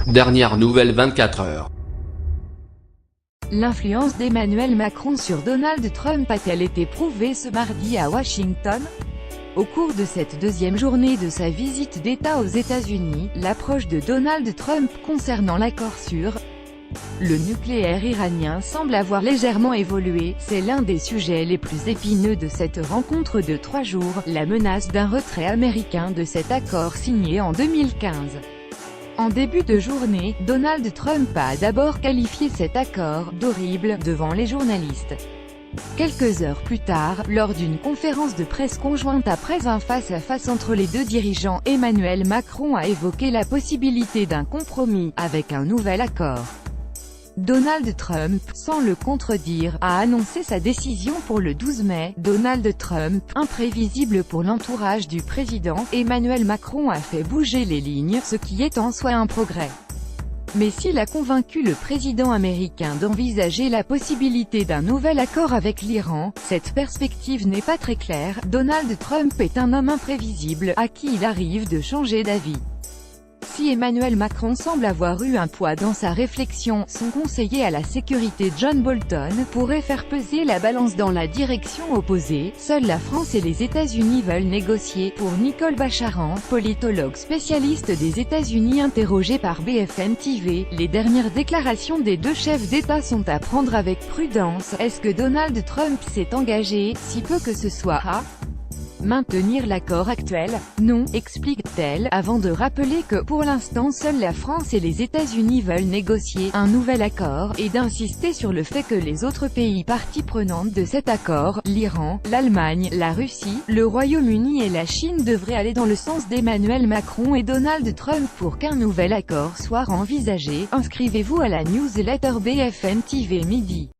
Dernière nouvelle 24 heures. L'influence d'Emmanuel Macron sur Donald Trump a-t-elle été prouvée ce mardi à Washington? Au cours de cette deuxième journée de sa visite d'État aux États-Unis, l'approche de Donald Trump concernant l'accord sur le nucléaire iranien semble avoir légèrement évolué. C'est l'un des sujets les plus épineux de cette rencontre de 3 jours, la menace d'un retrait américain de cet accord signé en 2015. En début de journée, Donald Trump a d'abord qualifié cet accord d'horrible devant les journalistes. Quelques heures plus tard, lors d'une conférence de presse conjointe après un face-à-face entre les deux dirigeants, Emmanuel Macron a évoqué la possibilité d'un compromis, avec un nouvel accord. Donald Trump, sans le contredire, a annoncé sa décision pour le 12 mai. Donald Trump, imprévisible pour l'entourage du président, Emmanuel Macron a fait bouger les lignes, ce qui est en soi un progrès. Mais s'il a convaincu le président américain d'envisager la possibilité d'un nouvel accord avec l'Iran, cette perspective n'est pas très claire. Donald Trump est un homme imprévisible, à qui il arrive de changer d'avis. Si Emmanuel Macron semble avoir eu un poids dans sa réflexion, son conseiller à la sécurité John Bolton pourrait faire peser la balance dans la direction opposée. Seules la France et les États-Unis veulent négocier. Pour Nicole Bacharan, politologue spécialiste des États-Unis interrogée par BFM TV, les dernières déclarations des deux chefs d'État sont à prendre avec prudence. Est-ce que Donald Trump s'est engagé, si peu que ce soit, à maintenir l'accord actuel? Non, explique-t-elle, avant de rappeler que, pour l'instant seule la France et les États-Unis veulent négocier un nouvel accord, et d'insister sur le fait que les autres pays parties prenantes de cet accord, l'Iran, l'Allemagne, la Russie, le Royaume-Uni et la Chine devraient aller dans le sens d'Emmanuel Macron et Donald Trump pour qu'un nouvel accord soit envisagé. Inscrivez-vous à la newsletter BFM TV midi.